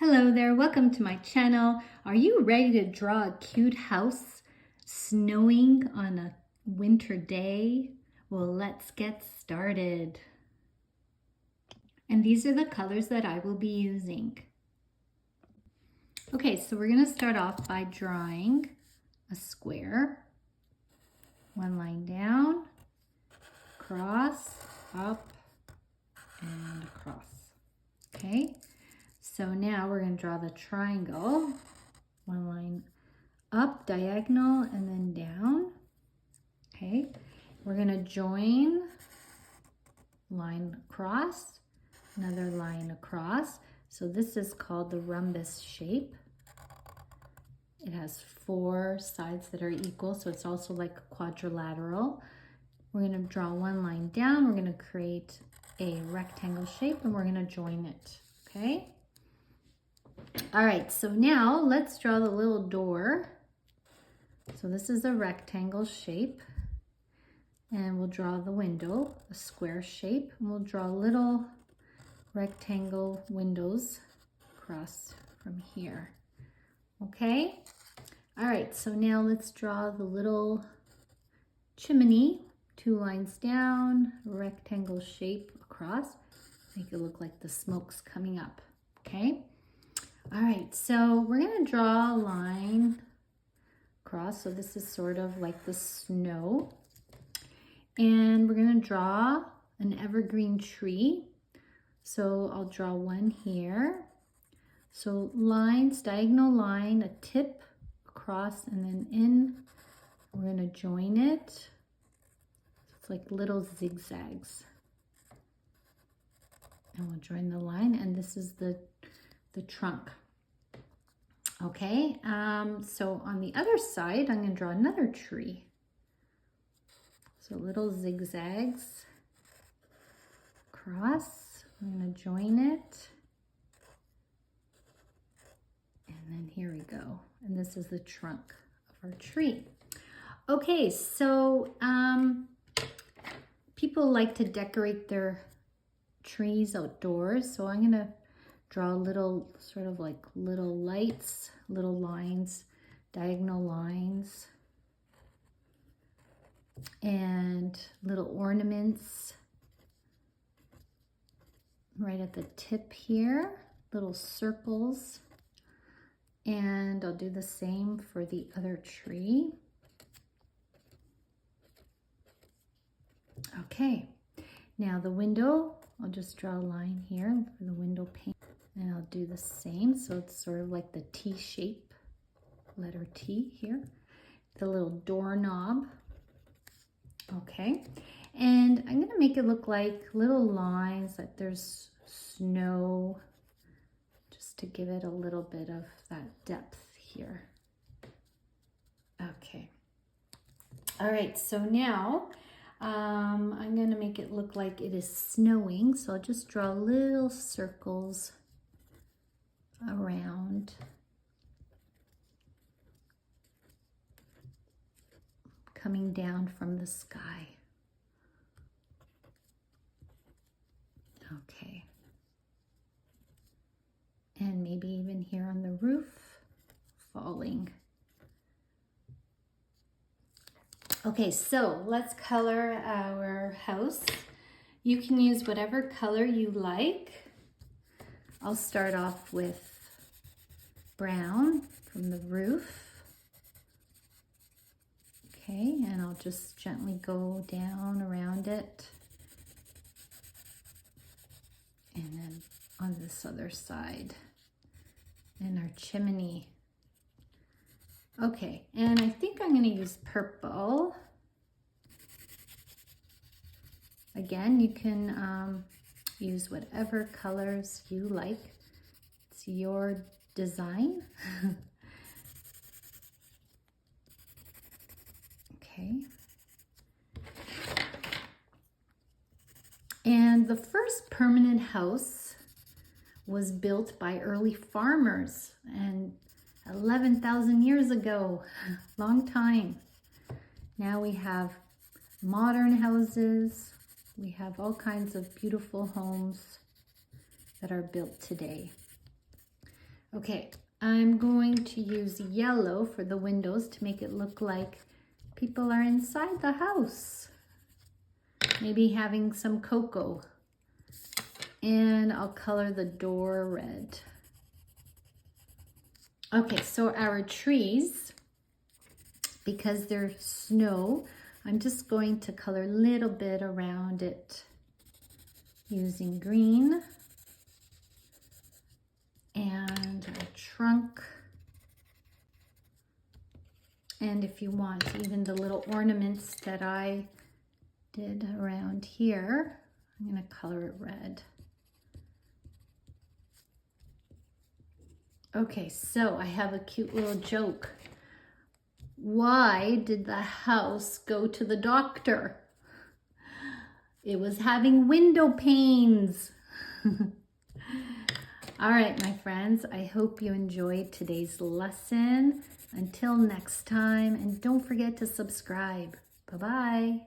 Hello there, welcome to my channel. Are you ready to draw a cute house snowing on a winter day? Well, let's get started. And these are the colors that I will be using. Okay, so we're going to start off by drawing a square. One line down, across, up, and across. Okay. So now we're going to draw the triangle, one line up, diagonal, and then down. Okay, we're going to join, line across, another line across. So this is called the rhombus shape. It has four sides that are equal, so it's also like a quadrilateral. We're going to draw one line down, we're going to create a rectangle shape, and we're going to join it. Okay. All right, so now let's draw the little door. So this is a rectangle shape, and we'll draw the window, a square shape, and we'll draw little rectangle windows across from here. Okay? All right, so now let's draw the little chimney, two lines down, rectangle shape across, make it look like the smoke's coming up. Okay? All right, so we're going to draw a line across. So this is sort of like the snow. And we're going to draw an evergreen tree. So I'll draw one here. So lines, diagonal line, a tip across and then in. We're going to join it. So it's like little zigzags. And we'll join the line, and this is the trunk. Okay, so on the other side, I'm going to draw another tree. So little zigzags across. I'm going to join it. And then here we go. And this is the trunk of our tree. Okay, so people like to decorate their trees outdoors. So I'm going to draw little, sort of like little lights, little lines, diagonal lines, and little ornaments right at the tip here, little circles. And I'll do the same for the other tree. Okay, now the window, I'll just draw a line here for the window pane. And I'll do the same, so it's sort of like the T shape, letter T here. The little doorknob. Okay, and I'm gonna make it look like little lines, that there's snow, just to give it a little bit of that depth here. Okay, all right, so now I'm gonna make it look like it is snowing, so I'll just draw little circles around. Coming down from the sky. Okay. And maybe even here on the roof, falling. Okay, so let's color our house. You can use whatever color you like. I'll start off with brown from the roof. Okay, and I'll just gently go down around it. And then on this other side, and our chimney. Okay, and I think I'm going to use purple. Again, you can use whatever colors you like. It's your design. Okay. And the first permanent house was built by early farmers, and 11,000 years ago, long time. Now we have modern houses. We have all kinds of beautiful homes that are built today. Okay, I'm going to use yellow for the windows to make it look like people are inside the house. Maybe having some cocoa. And I'll color the door red. Okay, so our trees, because they're snow, I'm just going to color a little bit around it using green. And a trunk. And if you want, even the little ornaments that I did around here, I'm going to color it red. Okay, so I have a cute little joke. Why did the house go to the doctor? It was having window panes. All right, my friends, I hope you enjoyed today's lesson. Until next time, and don't forget to subscribe. Bye-bye.